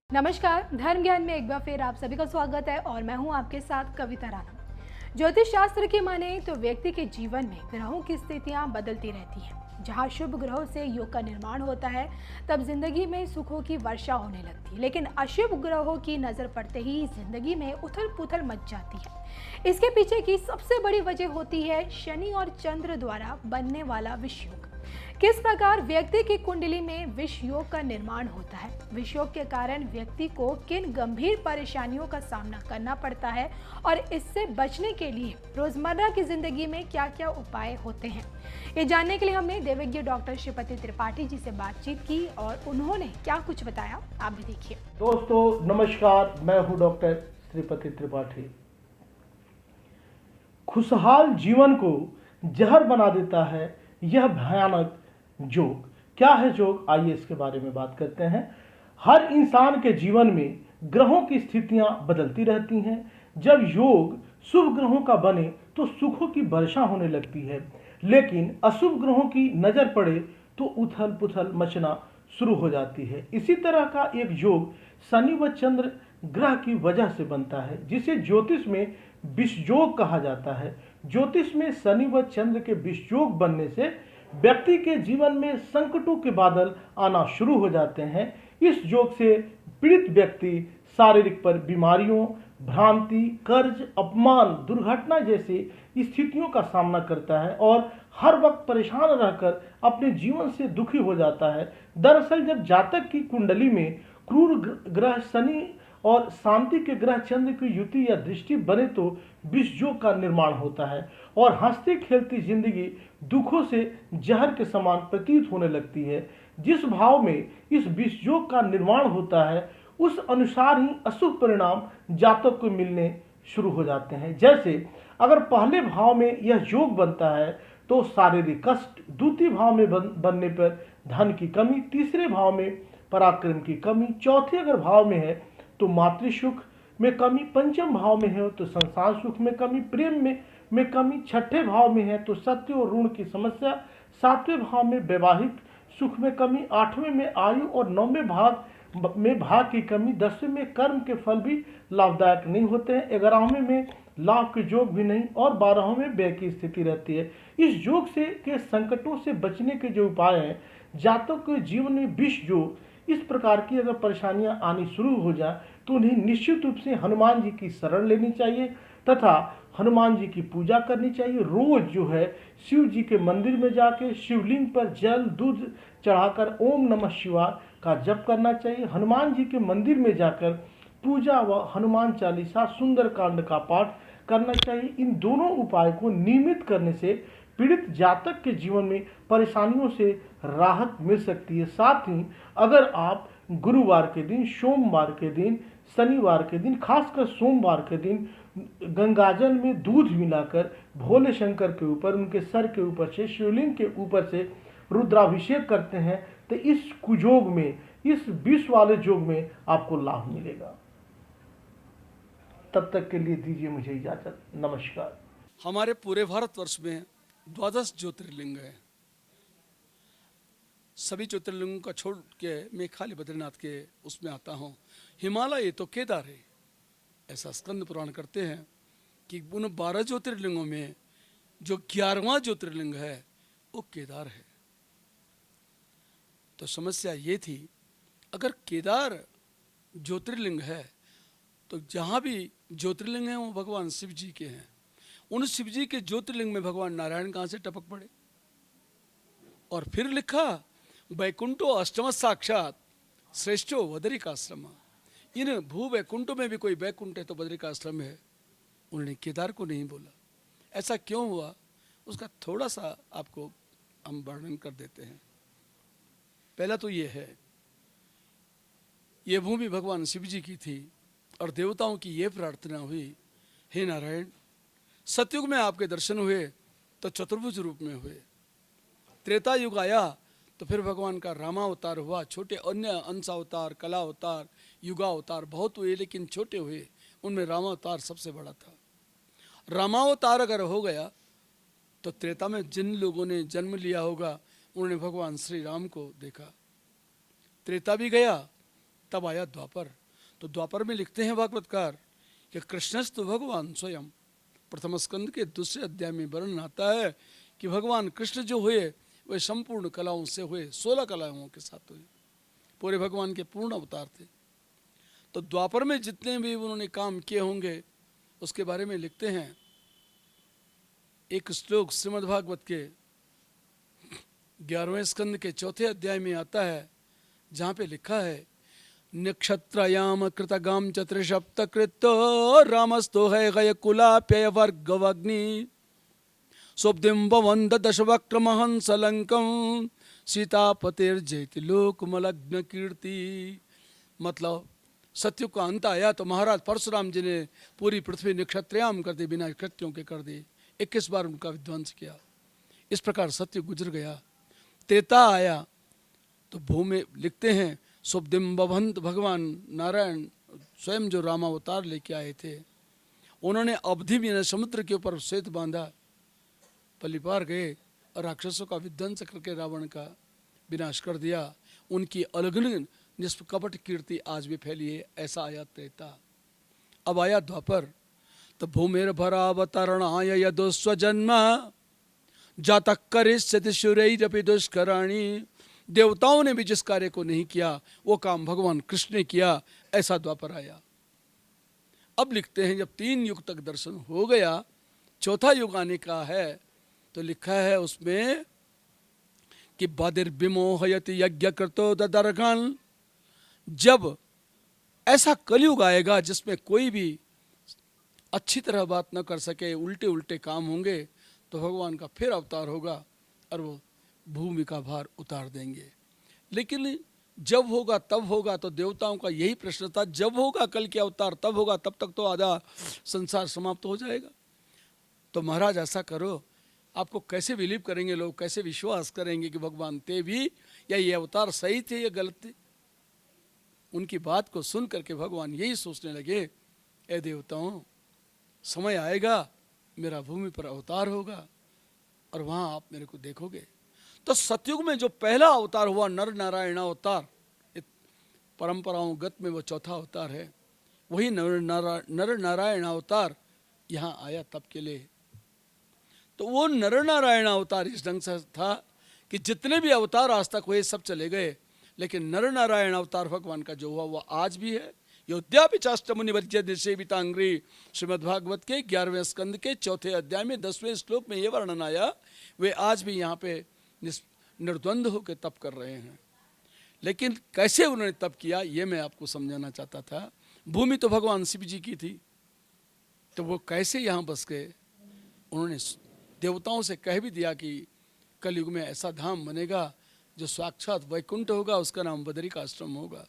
नमस्कार, धर्म ज्ञान में एक बार फिर आप सभी का स्वागत है और मैं हूं आपके साथ कविता राणा। ज्योतिष शास्त्र की माने तो व्यक्ति के जीवन में ग्रहों की स्थितियां बदलती रहती हैं। जहां शुभ ग्रहों से योग का निर्माण होता है, तब जिंदगी में सुखों की वर्षा होने लगती है। लेकिन अशुभ ग्रहों की नजर पड़ते ही जिंदगी में उथल पुथल मच जाती है। इसके पीछे की सबसे बड़ी वजह होती है शनि और चंद्र द्वारा बनने वाला विष योग। किस प्रकार व्यक्ति की कुंडली में विष योग का निर्माण होता है, विष योग के कारण व्यक्ति को किन गंभीर परेशानियों का सामना करना पड़ता है और इससे बचने के लिए रोजमर्रा की जिंदगी में क्या क्या उपाय होते हैं, ये जानने के लिए हमने देवज्ञ डॉक्टर श्रीपति त्रिपाठी जी से बातचीत की और उन्होंने क्या कुछ बताया, आप भी देखिए। दोस्तों नमस्कार, मैं हूं डॉक्टर श्रीपति त्रिपाठी। खुशहाल जीवन को जहर बना देता है यह भयानक जोग। क्या है जोग, आइए इसके बारे में बात करते हैं। हर इंसान के जीवन में ग्रहों की स्थितियां बदलती रहती हैं। जब योग शुभ ग्रहों का बने तो सुखों की वर्षा होने लगती है, लेकिन अशुभ ग्रहों की नजर पड़े तो उथल पुथल मचना शुरू हो जाती है। इसी तरह का एक योग शनि व चंद्र ग्रह की वजह से बनता है, जिसे ज्योतिष में विष योग कहा जाता है। ज्योतिष में शनि व चंद्र के विष योग बनने से व्यक्ति के जीवन में संकटों के बादल आना शुरू हो जाते हैं। इस योग से पीड़ित व्यक्ति शारीरिक पर बीमारियों, भ्रांति, कर्ज, अपमान, दुर्घटना जैसी स्थितियों का सामना करता है और हर वक्त परेशान रहकर अपने जीवन से दुखी हो जाता है। दरअसल जब जातक की कुंडली में क्रूर ग्रह शनि और शांति के ग्रह चंद्र की युति या दृष्टि बने तो विष योग का निर्माण होता है और हंसती खेलती जिंदगी दुखों से जहर के समान प्रतीत होने लगती है। जिस भाव में इस विष योग का निर्माण होता है, उस अनुसार ही अशुभ परिणाम जातक को मिलने शुरू हो जाते हैं। जैसे अगर पहले भाव में यह योग बनता है तो शारीरिक कष्ट, द्वितीय भाव में बनने पर धन की कमी, तीसरे भाव में पराक्रम की कमी, चौथे अगर भाव में है तो मातृ सुख में कमी, पंचम भाव में है तो संसार सुख में कमी, प्रेम में कमी, छठे भाव में है तो सत्य और ऋण की समस्या, सातवें भाव में वैवाहिक सुख में कमी, आठवें में आयु और नौवें भाग में भाग की कमी, 10वें में कर्म के फल भी लाभदायक नहीं होते हैं, 11वें में लाभ के योग भी नहीं और 12वें में व्यय की स्थिति रहती है। इस योग से के संकटों से बचने के जो उपाय हैं, जातक के जीवन में विष योग इस प्रकार की अगर परेशानियां आनी शुरू हो जाए तो उन्हें निश्चित रूप से हनुमान जी की शरण लेनी चाहिए तथा हनुमान जी की पूजा करनी चाहिए। रोज जो है शिव जी के मंदिर में जाके शिवलिंग पर जल दूध चढ़ाकर ओम नमः शिवाय का जप करना चाहिए। हनुमान जी के मंदिर में जाकर पूजा व हनुमान चालीसा सुंदरकांड का पाठ करना चाहिए। इन दोनों उपाय को नियमित करने से पीड़ित जातक के जीवन में परेशानियों से राहत मिल सकती है। साथ ही अगर आप गुरुवार के दिन, सोमवार के दिन, शनिवार के दिन, खासकर सोमवार के दिन गंगाजल में दूध मिलाकर भोले शंकर के ऊपर, उनके सर के ऊपर से, शिवलिंग के ऊपर से रुद्राभिषेक करते हैं तो इस कुयोग में, इस विष वाले योग में आपको लाभ मिलेगा। तब तक के लिए दीजिए मुझे इजाजत। नमस्कार। हमारे पूरे भारतवर्ष में 12 ज्योतिर्लिंग है। सभी ज्योतिर्लिंगों का छोड़ के मैं खाली बद्रीनाथ के उसमें आता हूँ। हिमालय तो केदार है, ऐसा स्कंद पुराण करते हैं कि उन 12 ज्योतिर्लिंगों में जो 11वां ज्योतिर्लिंग है वो केदार है। तो समस्या ये थी, अगर केदार ज्योतिर्लिंग है तो जहाँ भी ज्योतिर्लिंग है वो भगवान शिव जी के हैं। उन शिव जी के ज्योतिर्लिंग में भगवान नारायण कहाँ से टपक पड़े? और फिर लिखा वैकुंठो अष्टम साक्षात श्रेष्ठो बद्रिकाश्रम। इन भू वैकुंठों में भी कोई वैकुंठ है तो बद्रिकाश्रम है। उन्होंने केदार को नहीं बोला। ऐसा क्यों हुआ, उसका थोड़ा सा आपको हम वर्णन कर देते हैं। पहला तो ये है, ये भूमि भगवान शिव जी की थी और देवताओं की ये प्रार्थना हुई, हे नारायण, सतयुग में आपके दर्शन हुए तो चतुर्भुज रूप में हुए। त्रेता युग आया तो फिर भगवान का रामावतार हुआ। छोटे अन्य अंशावतार, कला अवतार, युगावतार बहुत हुए, लेकिन छोटे हुए, उनमें रामावतार सबसे बड़ा था। रामावतार अगर हो गया तो त्रेता में जिन लोगों ने जन्म लिया होगा उन्होंने भगवान श्री राम को देखा। त्रेता भी गया, तब आया द्वापर। तो द्वापर में लिखते हैं भागवतकार कि कृष्णस्तु भगवान स्वयं। प्रथम स्कंद के दूसरे अध्याय में वर्णन आता है कि भगवान कृष्ण जो हुए वे संपूर्ण कलाओं से हुए, 16 कलाओं के साथ हुए, पूरे भगवान के पूर्ण अवतार थे। तो द्वापर में जितने भी उन्होंने काम किए होंगे उसके बारे में लिखते हैं। एक श्लोक श्रीमद् भागवत के 11वें स्कंद के 4थे अध्याय में आता है, जहाँ पे लिखा है नक्षत्रयाम कृतगाम चतुर्सप्त कृतो रामस्तो है गय कुलाप्य वर्गवग्नि सुब्धिम भवंद दशवक्र महंस लंकम सीतापतिर्जयति लोकमलग्न कीर्ति। मतलब सत्युग का अंत आया तो महाराज परशुराम जी ने पूरी पृथ्वी नक्षत्रयाम कर दी, बिना नक्षत्रों के कर दी, 21 बार उनका विध्वंस किया। इस प्रकार सत्युग गुजर गया। त्रेता आया तो भूमि लिखते हैं सुब्धिम भवंत, भगवान नारायण स्वयं जो रामावतार लेके आए थे, उन्होंने अवधि में समुद्र के ऊपर श्वेत बांधा, पलिपार गए और राक्षसों का विध्वंस करके रावण का विनाश कर दिया। उनकी अलगन निष्कपट कीर्ति आज भी फैली है। ऐसा आया त्रेता। अब आया द्वापर, तो भूमिर भरावतरणाय यदुस्व जन्म जातक करिष्यति शूरैरपि दुष्कराणि। देवताओं ने भी जिस कार्य को नहीं किया वो काम भगवान कृष्ण ने किया। ऐसा द्वापर आया। अब लिखते हैं जब 3 युग तक दर्शन हो गया, 4था युग आने का है, तो लिखा है उसमें कि बदिर्विमोहयति यज्ञ कृतो ददर्घन। जब ऐसा कलयुग आएगा जिसमें कोई भी अच्छी तरह बात न कर सके, उल्टे उल्टे काम होंगे, तो भगवान का फिर अवतार होगा और वो भूमि का भार उतार देंगे। लेकिन जब होगा तब होगा, तो देवताओं का यही प्रश्न था, जब होगा कल के अवतार तब होगा, तब तक तो आधा संसार समाप्त हो जाएगा। तो महाराज ऐसा करो, आपको कैसे बिलीव करेंगे लोग, कैसे विश्वास करेंगे कि भगवान थे भी या ये अवतार सही थे या गलत थे। उनकी बात को सुन करके भगवान यही सोचने लगे, ए देवताओं, समय आएगा मेरा भूमि पर अवतार होगा और वहाँ आप मेरे को देखोगे। तो सतयुग में जो पहला अवतार हुआ नर नारायण अवतार, परंपराओं गत में वो 4था अवतार है, वही नर नारायण अवतार यहाँ आया तब के लिए। तो वो नर नारायण अवतार इस ढंग से था कि जितने भी अवतार आज तक हुए सब चले गए, लेकिन नर नारायण अवतार भगवान का जो हुआ वह आज भी है। योद्यापि चाष्टमुनि वर्ज्य सेवितांग्री, श्रीमद्भागवत के 11वें स्कंद के 4थे अध्याय में 10वें श्लोक में ये वर्णन आया, वे आज भी यहाँ पे निर्द्वंद होकर तप कर रहे हैं। लेकिन कैसे उन्होंने तप किया ये मैं आपको समझाना चाहता था। भूमि तो भगवान शिव जी की थी, तो वो कैसे यहाँ बस गए। उन्होंने देवताओं से कह भी दिया कि कलयुग में ऐसा धाम बनेगा जो साक्षात वैकुंठ होगा, उसका नाम बदरिकाश्रम होगा।